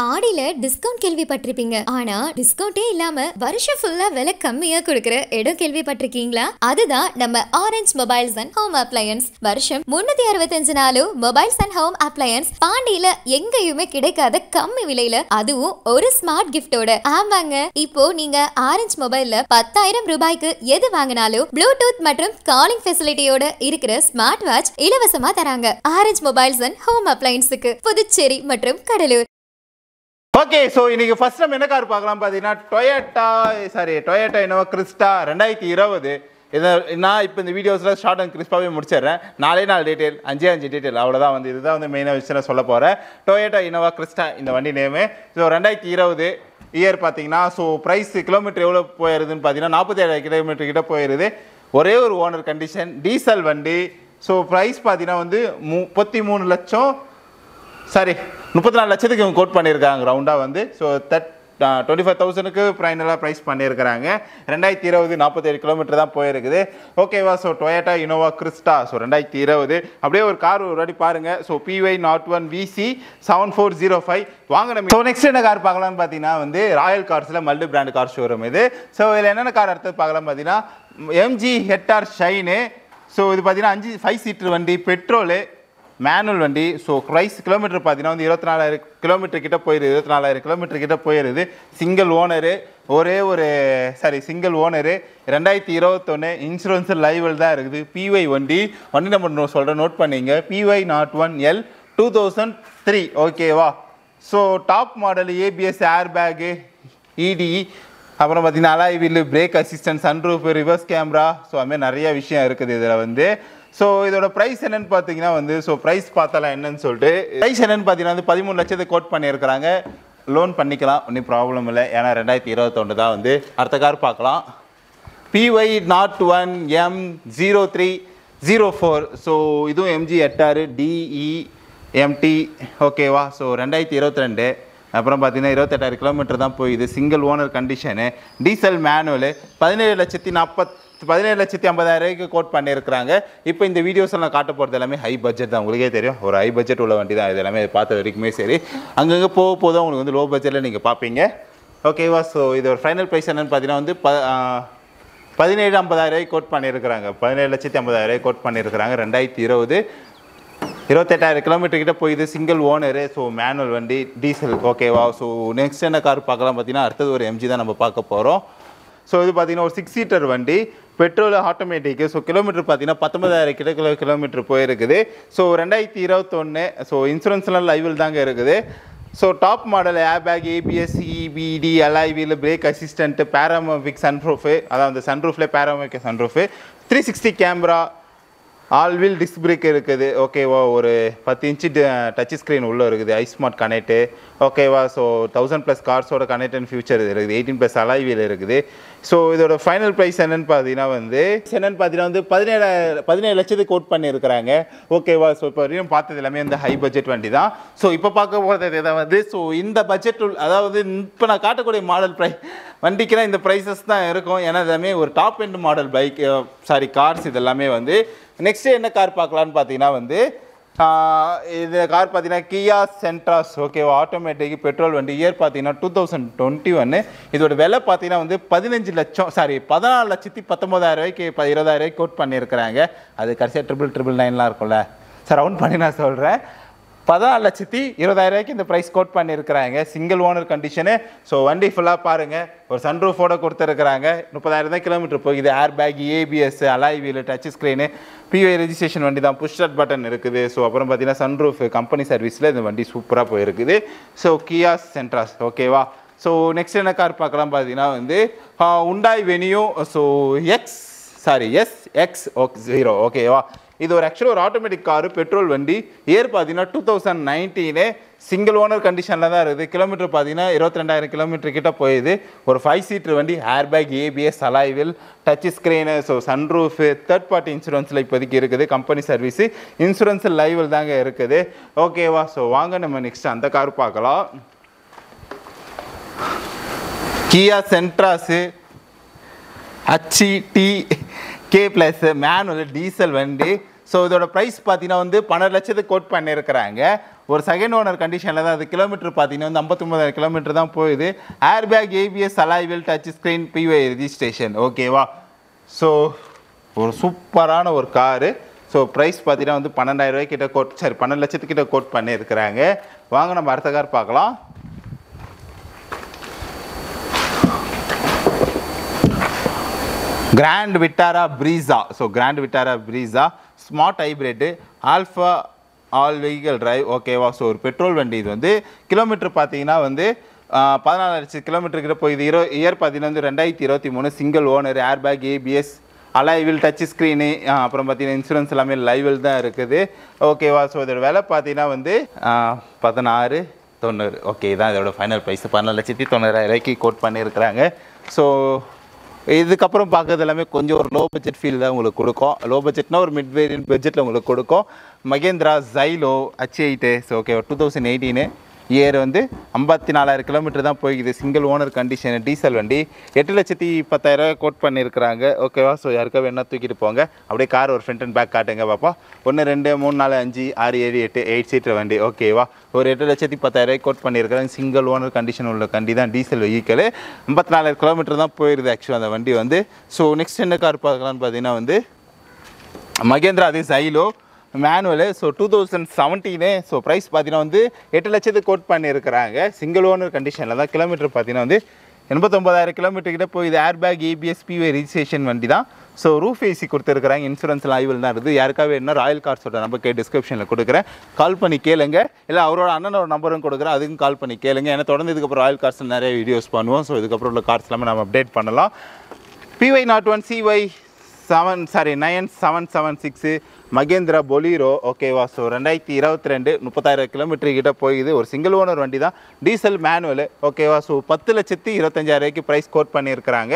ஆடியில discount கேள்விப்பட்டிருப்பீங்க. ஆனா டிஸ்கவுண்டே இல்லாம வருஷம் ஃபுல்லா விலை கம்மியா கொடுக்கிற இடம் கேள்விப்பட்டிருக்கீங்களா? அதுதான் நம்ம orange mobiles and home appliances. வருஷம் 365 நாளும் மொபைல்ஸ் அண்ட் ஹோம் அப்ளையன்ஸ் பாண்டியில எங்கேயுமே கிடைக்காத கம்மி விலையில, அதுவும் ஒரு ஸ்மார்ட் கிஃப்டோட. ஆமாங்க, இப்போ நீங்க ஆரஞ்ச் மொபைல்ல 10,000 ரூபாய்க்கு எது வாங்கினாலும் ப்ளூடூத் மற்றும் காலிங் ஃபெசிலிட்டியோட இருக்கிற ஸ்மார்ட் வாட்ச் இலவசமா தராங்க. ஆரஞ்ச் மொபைல்ஸ் அண்ட் ஹோம் அப்ளையன்ஸுக்கு புதுச்சேரி மற்றும் கடலூர். ஓகே, ஸோ இன்னைக்கு ஃபர்ஸ்ட் நம்ம என்ன கார் பார்க்கலாம் பார்த்தீங்கன்னா டொயோட்டா இனோவா கிறிஸ்டா 2020. இதை நான் இப்போ இந்த வீடியோஸில் ஷார்ட் அண்ட் கிறிஸ்பாகவே முடிச்சிடுறேன். 4 டீட்டெயில் 5 டீட்டெயில் அவ்வளோதான். இதுதான் மெயினாக விஷயம் சொல்ல போகிறேன். டொயோட்டா இனோவா கிறிஸ்டா இந்த வண்டி நேமு. ஸோ 2020 இயர் பார்த்தீங்கன்னா, ஸோ ப்ரைஸ் கிலோமீட்டர் எவ்வளோ போயிருதுன்னு பார்த்தீங்கன்னா 47,000 கிலோமீட்டர் கிட்ட போயிருது. ஒரே ஒரு ஓனர் கண்டிஷன், டீசல் வண்டி. ஸோ ப்ரைஸ் பார்த்தீங்கன்னா 34 லட்சத்துக்கு இவங்க கோட் பண்ணியிருக்காங்க ரவுண்டாக. ஸோ 25,000க்கு ஃபைனலாக ப்ரைஸ் பண்ணியிருக்கிறாங்க. 2020 47 கிலோமீட்டர் தான் போயிருக்குது. ஓகேவா? So Toyota Innova Crysta so 2020 அப்படியே ஒரு கார் ஒரு வாட்டி பாருங்கள். ஸோ PY01 VC 7405 வாங்க. நம்ம ஸோ நெக்ஸ்ட் என்ன கார் பார்க்கலாம்னு பார்த்தீங்கன்னா ராயல் கார்ஸில் மல்டி பிராண்ட் கார் ஷோரூம் இது. ஸோ இதில் என்னென்ன கார் அடுத்தது பார்க்கலாம் பார்த்தீங்கன்னா MG ஹெக்டார் ஷைனு. ஸோ இது பார்த்தீங்கன்னா 5 சீட்டர் வண்டி, பெட்ரோலு, மேனுவல் வண்டி. ஸோ ப்ரைஸ் கிலோமீட்டர் பார்த்தீங்கன்னா 24,000 கிலோமீட்டர் கிட்ட போயிருது. 24,000 கிலோமீட்டர் கிட்ட போயிருது. Single owner, single owner. 2021 insurance லைவல் தான் இருக்குது. PY வண்டி நம்பர் சொல்கிறேன், நோட் பண்ணிங்க. PY01L 2003. ஓகேவா? So top model, ABS, air bag, ED, அப்புறம் பார்த்தீங்கன்னா alloy wheel, brake assistant, sunroof, reverse camera. So அதுமாதிரி நிறைய விஷயம் இருக்குது இதில். ஸோ இதோட ப்ரைஸ் என்னன்னு பார்த்தீங்கன்னா ஸோ ப்ரைஸ் பார்த்தாலாம் என்னன்னு சொல்லிட்டு ப்ரைஸ் என்னன்னு பார்த்தீங்கன்னா 13 லட்சத்துக்கு கோட் பண்ணியிருக்கிறாங்க. லோன் பண்ணிக்கலாம், ஒன்றும் ப்ராப்ளம் இல்லை. ஏன்னா 2021 தான். அடுத்த கார் பார்க்கலாம். PY01 M0304. ஸோ இதுவும் MG ஹெக்டார் DEMT. ஓகேவா? ஸோ 2022. அப்புறம் பார்த்தீங்கன்னா 28,000 கிலோமீட்டர் தான் போயிது. Single owner condition, diesel, manual. 17,50,000 quote பண்ணியிருக்கிறாங்க. இப்போ இந்த வீடியோஸ் எல்லாம் காட்ட போகிறது எல்லாமே ஹை பட்ஜெட் தான். உங்களுக்கே தெரியும், ஒரு ஹை பட்ஜெட் உள்ள வண்டி தான் இது எல்லாமே. பார்த்த வரைக்குமே சரி, அங்கங்கே போக உங்களுக்கு லோ பட்ஜெட்டில் நீங்கள் பார்ப்பீங்க. ஓகேவா? ஸோ இது ஒரு ஃபைனல் ப்ரைஸ் என்னென்னு பார்த்தீங்கன்னா 17,50,000 கோட் பண்ணியிருக்கிறாங்க. 17,50,000 கோட் பண்ணியிருக்கிறாங்க. 2020 28,000 கிலோமீட்டர் கிட்ட போயிது. Single owner. ஸோ மேனுவல் வண்டி, டீசல். ஓகேவா? ஸோ நெக்ஸ்ட் என்ன கார் பார்க்கலாம் பார்த்தீங்கன்னா அடுத்தது ஒரு MG தான் நம்ம பார்க்க போகிறோம். ஸோ இது பார்த்தீங்கன்னா ஒரு 6 சீட்டர் வண்டி, பெட்ரோல், ஆட்டோமேட்டிக்கு. ஸோ கிலோமீட்டர் பார்த்தீங்கன்னா 19,000 கிலோமீட்டர் போயிருக்குது. ஸோ 2021. ஸோ இன்சூரன்ஸ்லாம் லைவில் தாங்க இருக்குது. So top model, air bag, ABS, EBD, alloy wheel, brake assist, panoramic sunroof. அதாவது அந்த சன்ரூஃப்லேயே panoramic sunroof, 360 camera, all wheel disc brake இருக்குது. ஓகேவா? ஒரு 10 இன்ச்சு டச் ஸ்க்ரீன் உள்ளே இருக்குது. ISmart connect. ஓகேவா? ஸோ 1000+ கார்ஸோட கனெக்ட் அண்ட் ஃபியூச்சர் இது இருக்குது. 18+ அலாய் வீல் இருக்குது. ஸோ இதோட ஃபைனல் ப்ரைஸ் என்னென்னு பார்த்தீங்கன்னா 17 லட்சத்துக்கு கோட் பண்ணியிருக்கிறாங்க. ஓகேவா? ஸோ இப்போ வரையும் பார்த்தது எல்லாமே ஹை பட்ஜெட் வண்டி தான். ஸோ இப்போ பார்க்க போகிறது இதை ஸோ இந்த பட்ஜெட் அதாவது இப்போ நான் காட்டக்கூடிய மாடல் வண்டிக்கெல்லாம் இந்த ப்ரைஸஸ் தான் இருக்கும். ஏன்னா எல்லாமே ஒரு top end model bike cars இதெல்லாமே. நெக்ஸ்ட்டு என்ன கார் பார்க்கலான்னு பார்த்தீங்கன்னா இந்த கார் பார்த்தீங்கன்னா கியா சென்ட்ராஸ். ஓகேவா? ஆட்டோமேட்டிக், பெட்ரோல் வண்டி. இயர் பார்த்தீங்கன்னா 2021. இதோட விலை பார்த்தீங்கன்னா 14,19,000 20,000 கோட் பண்ணியிருக்கிறாங்க. அது கடைசியாக 999 இருக்கும்ல, சார் ரவுண்ட் பண்ணி நான் சொல்கிறேன். 14,20,000 இந்த ப்ரைஸ் கோட் பண்ணியிருக்கிறாங்க. Single owner condition. ஸோ வண்டி ஃபுல்லாக பாருங்கள். ஒரு சன்ரூஃபோட கொடுத்துருக்குறாங்க. 30,000 கிலோமீட்டர் போகுது. Air bag, ABS, alloy wheel, touch screen, PY registration வண்டி தான். புஷ் ஸ்டார்ட் பட்டன் இருக்குது. ஸோ அப்புறம் பார்த்தீங்கன்னா சன்ரூஃப் கம்பெனி சர்வீஸில் இந்த வண்டி சூப்பராக போயிருக்குது. ஸோ கியா சென்ட்ராஸ். ஓகேவா? ஸோ நெக்ஸ்ட் என்ன கார் பார்க்கலாம் பார்த்தீங்கன்னா ஹுண்டாய் வெனியூ. So SX0. ஓகேவா? இது ஒரு ஆக்சுவலாக ஒரு ஆட்டோமேட்டிக் காரு, பெட்ரோல் வண்டி. இயர் பார்த்தீங்கன்னா 2019. சிங்கிள் ஓனர் கண்டிஷனில் தான் இருக்குது. கிலோமீட்டர் பார்த்தீங்கன்னா 22,000 கிலோமீட்டர் கிட்ட போயிடுது. ஒரு 5 சீட்டர் வண்டி, air bag, ABS, alloy wheel, touch screen. So sunroof, third party இன்சூரன்ஸில் இப்போதைக்கு இருக்குது. கம்பெனி சர்வீஸு, இன்சூரன்ஸ் லைவில் தாங்க இருக்குது. ஓகேவா? ஸோ வாங்க நம்ம நெக்ஸ்ட் அந்த கார் பார்க்கலாம். கியா சென்ட்ராஸு HTK+ மேனுவல் டீசல் வண்டி. ஸோ இதோட ப்ரைஸ் பார்த்தீங்கன்னா 12 லட்சத்துக்கு கோட் பண்ணியிருக்கிறாங்க. ஒரு செகண்ட் ஓனர் கண்டிஷனில் தான். அது கிலோமீட்டர் பார்த்தீங்கன்னா வந்து 59,000 கிலோமீட்டர் தான் போகுது. Air bag, ABS, alloy wheel, touch screen, PY registration. ஓகேவா? ஸோ ஒரு சூப்பரான ஒரு காரு. ஸோ ப்ரைஸ் பார்த்தீங்கன்னா வந்து 12,000 ரூபாய்க்கிட்ட கோட், சரி 12 லட்சத்துக்கிட்ட கோட் பண்ணியிருக்கிறாங்க. வாங்க நம்ம அடுத்த கார் பார்க்கலாம். Grand Vitara ப்ரீஸா. So grand Vitara Brezza smart hybrid, alpha all vehicle drive. ஓகேவா? ஸோ ஒரு பெட்ரோல் வண்டி. இது வந்து கிலோமீட்டர் பார்த்தீங்கன்னா வந்து 14,00,000 கிலோமீட்டர்கிட்ட போகுது. இயர் பார்த்தீங்கன்னா வந்து 2023. Single owner, air bag, ABS, alloy wheel, touch screen, அப்புறம் பார்த்தீங்கன்னா இன்சூரன்ஸ் எல்லாமே லைவில் தான் இருக்குது. ஓகேவா? ஸோ இதோட விலை பார்த்தீங்கன்னா வந்து 16,90. ஓகே, இதான் இதோட ஃபைனல் ப்ரைஸ். 14,90,000 ரூபாய்க்கு கோட் பண்ணியிருக்கிறாங்க. ஸோ இதுக்கப்புறம் பார்க்குறது எல்லாமே கொஞ்சம் ஒரு லோ பட்ஜெட் ஃபீல் தான் உங்களுக்கு கொடுக்கும். லோ பட்ஜெட்னா ஒரு மிட் வேரியன்ட் பட்ஜெட்டில் உங்களுக்கு கொடுக்கும். Mahindra Xylo H8. So okay, 2018 year வந்து 54,000 கிலோமீட்டர் தான் போய்க்குது. சிங்கிள் ஓனர் கண்டிஷன், டீசல் வண்டி. 8,10,000 கோட் பண்ணியிருக்கிறாங்க. ஓகேவா? ஸோ யாருக்கா வேணா தூக்கிட்டு போங்க. அப்படியே கார் ஒரு ஃப்ரண்ட் அண்ட் பேக் காட்டுங்க பாப்பா. 1 2 3 4 5 6 7 8 8 சீட்டர் வண்டி. ஓகேவா? ஒரு 8,10,000 கோட் பண்ணியிருக்கிறாங்க. சிங்கிள் ஓனர் கண்டிஷன் உள்ள வண்டி தான், டீசல் வெஹிக்கல். 54,000 கிலோமீட்டர் தான் போயிருது ஆக்சுவலாக அந்த வண்டி வந்து. ஸோ நெக்ஸ்ட் என்ன கார் பார்க்கலான்னு பார்த்தீங்கன்னா வந்து மகேந்திரா அதே Xylo manual. So 2017. So price பார்த்தீங்கன்னா வந்து 8 லட்சத்துக்கு கோட் பண்ணியிருக்கிறாங்க. சிங்கிள் ஓனர் கண்டிஷனில் தான். கிலோமீட்டர் பார்த்தீங்கன்னா வந்து 89,000 கிலோமீட்டர் கிட்ட போய் இது ஏர் பேக், ஏபிஎஸ், பிஒய் ரெஜிஸ்ட்ரேஷன் வண்டி தான். ஸோ ரூஃப் ஏசி கொடுத்துருக்குறாங்க. இன்சூரன்ஸ் லைவில் தான் இருக்குது. யாருக்காக வேணும்னா ராயல் கார்ஸோட நம்பருக்கு டிஸ்கிரிப்ஷனில் கொடுக்குறேன், கால் பண்ணி கேளுங்க. இல்லை அவரோட அண்ணனோட நம்பரும் கொடுக்குறேன், அதுக்கும் கால் பண்ணி கேளுங்க. ஏன்னா தொடர்ந்து இதுக்கப்புறம் ராயல் கார்ஸில் நிறைய வீடியோஸ் பண்ணுவோம். ஸோ இதுக்கப்புறம் உள்ள கார்ஸ் எல்லாமே நம்ம அப்டேட் பண்ணலாம். PY01 CY 9776 Mahindra Bolero. ஓகேவா? ஸோ 2022 30,000 கிலோமீட்டர் கிட்ட போகுது. ஒரு சிங்கிள் ஓனர் வண்டி தான், டீசல் மேனுவல். ஓகேவா? ஸோ 10,25,000 ரூபாய்க்கு ப்ரைஸ் கோட் பண்ணியிருக்கிறாங்க.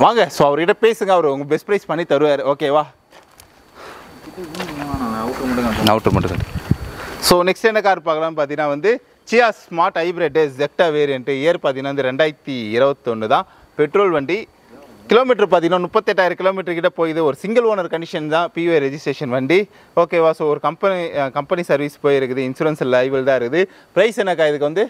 வாங்க, ஸோ அவர்கிட்ட பேசுங்க, அவர் உங்கள் பெஸ்ட் ப்ரைஸ் பண்ணி தருவார். ஓகேவா? அவுட்டர் மட்டும். ஸோ நெக்ஸ்ட் என்ன கார் பார்க்கலாம்னு பார்த்தீங்கன்னா வந்து சியா ஸ்மார்ட் ஹைப்ரிட் ஜெக்டா வேரியன்ட். இயர் பார்த்தீங்கன்னா வந்து 2021 தான். பெட்ரோல் வண்டி. கிலோமீட்டர் பார்த்தீங்கன்னா 38,000 கிலோமீட்டர் கிட்ட போகுது. ஒரு சிங்கிள் ஓனர் கண்டிஷன் தான், பிஒய் ரெஜிஸ்ட்ரேஷன் வண்டி. ஓகேவா? ஸோ ஒரு கம்பெனி சர்வீஸ் போயிருக்குது. இன்சூரன்ஸ் லைவில் தான் இருக்குது. ப்ரைஸ் என்னக்கா இதுக்கு வந்து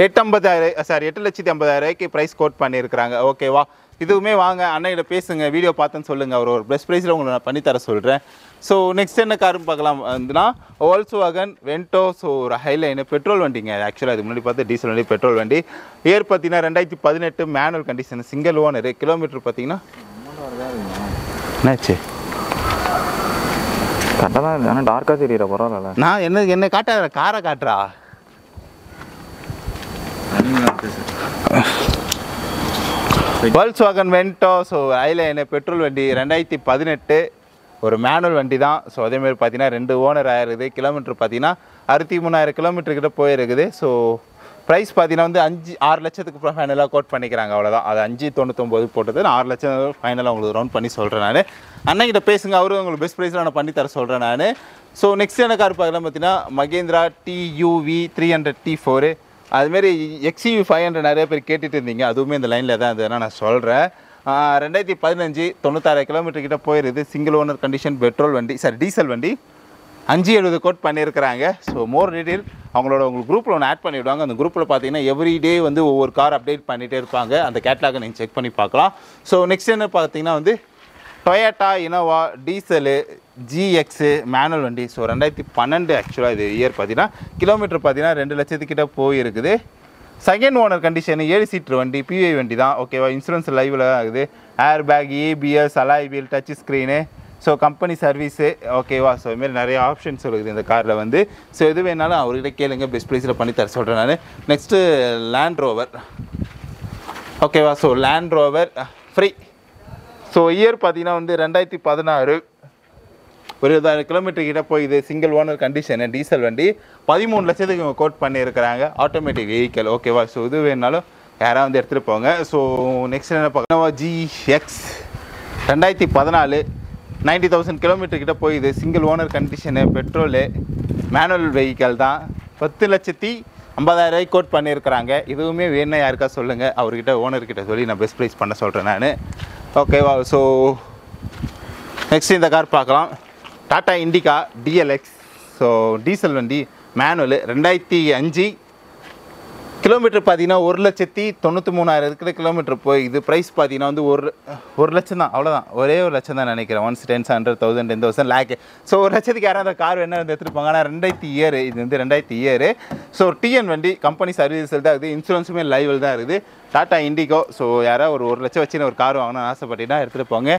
8,50,000 ரூபாய்க்கு ப்ரைஸ் கோட் பண்ணியிருக்கிறாங்க. ஓகேவா? இதுவுமே வாங்க அண்ணகிட்ட பேசுங்க, வீடியோ பார்த்துன்னு சொல்லுங்கள். அவர் ஒரு பெஸ்ட் ப்ரைஸில் உங்களை நான் பண்ணித்தர சொல்கிறேன். ஸோ நெக்ஸ்ட் என்ன காருன்னு பார்க்கலாம் வந்துன்னா வோல்க்ஸ்வாகன் வென்டோ. ஸோ ஒரு ஹைலைனு பெட்ரோல் வண்டிங்க. ஆக்சுவலாக அதுக்கு முன்னாடி பார்த்து டீசல் வண்டி, பெட்ரோல் வண்டி. இயர் பார்த்தீங்கன்னா 2018 manual condition, single owner. Kilometre பார்த்தீங்கன்னா என்னாச்சு கரெக்டாக தான் இருக்குது. ஆனால் டார்க்காக தெரியுற பரவாயில்ல. நான் என்ன காட்டுற காரை காட்டுறா. Volkswagen Vento. So Highline petrol வண்டி, 2018 ஒரு மேனுவல் வண்டி தான். ஸோ அதேமாதிரி பார்த்தீங்கன்னா 2 ஓனர் ஆயிருக்குது. கிலோமீட்டர் பார்த்தீங்கன்னா 63,000 கிலோமீட்டர் கிட்ட போயிருக்குது. ஸோ ப்ரைஸ் பார்த்தீங்கன்னா வந்து 6 லட்சத்துக்கு ஃபைனலாக கோட் பண்ணிக்கிறாங்க. அவ்வளோதான். அது 5,99 போட்டது. நான் 6 லட்சம் ஃபைனலாக உங்களுக்கு ரவுண்ட் பண்ணி சொல்கிறேன். நான் அண்ணங்கிட்ட பேசுங்க, அவரும் உங்களுக்கு பெஸ்ட் ப்ரைஸில் நான் பண்ணி தர சொல்கிறேன் நான். ஸோ நெக்ஸ்ட் என்ன கார் பார்க்கலாம் பார்த்தீங்கன்னா மகேந்திரா TUV 300 T4. அதுமாரி XUV 500 நிறைய பேர் கேட்டுட்டு இருந்தீங்க. அதுவுமே இந்த லைனில் தான் இருந்ததுன்னா நான் சொல்கிறேன். 2015 96,000 கிலோமீட்டர் கிட்ட போயிருது. சிங்கிள் ஓனர் கண்டிஷன், பெட்ரோல் வண்டி, சாரி டீசல் வண்டி. 570 கோட் பண்ணியிருக்கிறாங்க. ஸோ மோர் டீட்டெயில் உங்களுக்கு குரூப்பில் ஒன்று ஆட் பண்ணி விடுவாங்க. அந்த குரூப்பில் பார்த்தீங்கன்னா எவ்ரிடே வந்து ஒவ்வொரு கார் அப்டேட் பண்ணிகிட்டே இருப்பாங்க. அந்த கேட்லாகை நீங்கள் செக் பண்ணி பார்க்கலாம். ஸோ நெக்ஸ்ட் என்ன பார்த்தீங்கன்னா வந்து Toyota Innova diesel GX manual வண்டி. ஸோ 2012 ஆக்சுவலாக இது இயர் பார்த்தீங்கன்னா. கிலோமீட்டர் பார்த்தீங்கன்னா 2 லட்சத்துக்கிட்ட போயிருக்குது. செகண்ட் ஓனர் கண்டிஷன், 7 சீட்டர் வண்டி, பிஒய் வண்டி தான். ஓகேவா? இன்சூரன்ஸ் லைவில் தான் இருக்குது. Air bag, ABS, alloy wheel, touch screen. So company service. ஓகேவா? ஸோ இதுமாரி நிறைய ஆப்ஷன்ஸ் இருக்குது இந்த காரில் வந்து. ஸோ எது வேணாலும் அவர்கிட்ட கேளுங்க, பெஸ்ட் ப்ரைஸில் பண்ணி தர சொல்கிறேன் நான். Next land rover. ஓகேவா? So land rover free. So year பார்த்தீங்கன்னா வந்து 2016 ஒரு 20,000 கிலோமீட்டர் கிட்ட போகுது. சிங்கிள் ஓனர் கண்டிஷனு, டீசல் வண்டி. 13 லட்சத்துக்கு இவங்க கோட் பண்ணியிருக்கிறாங்க. Automatic vehicle. ஓகேவா? ஸோ இது வேணாலும் யாராவது வந்து எடுத்துகிட்டு போங்க. ஸோ நெக்ஸ்ட் என்ன பார்க்கணும், GX 2014 90,000 கிலோமீட்டர் கிட்ட போகுது. Single owner condition, petrol, manual vehicle தான். 10,50,000 ரூபாய்க்கு கோட் பண்ணியிருக்கிறாங்க. இதுவுமே வேணும்னா யாருக்கா சொல்லுங்கள், அவர்கிட்ட ஓனர்கிட்ட சொல்லி நான் பெஸ்ட் ப்ரைஸ் பண்ண சொல்கிறேன் நான். ஓகேவா? ஸோ நெக்ஸ்ட் இந்த கார் பார்க்கலாம். Tata Indica DLX so diesel வண்டி மேனுவல் 2005 கிலோமீட்டர் பார்த்தீங்கன்னா 1,93,000 இருக்கிற கிலோமீட்டர் போய் இது ப்ரைஸ் பார்த்தீங்கன்னா வந்து ஒரு லட்சம் தான், அவ்வளோதான். ஒரே ஒரு லட்சம் தான் நினைக்கிறேன். 1 10 100,000 10,000 லேக். ஸோ ஒரு லட்சத்துக்கு யாராவது கார் என்ன வந்து எடுத்துருப்பாங்க. ஆனால் 2000 இயர், இது வந்து 2000 இயர். ஸோ டிஎன் வண்டி கம்பெனி சர்வீஸ் தான் இருக்குது, இன்சூரன்ஸுமே லைவில் தான் இருக்குது. டாடா இண்டிகோ. ஸோ யாராவது ஒரு லட்சம் வச்சு ஒரு கார் வாங்கணும்னு ஆசைப்பட்டீங்கன்னா எடுத்துகிட்டு போங்க.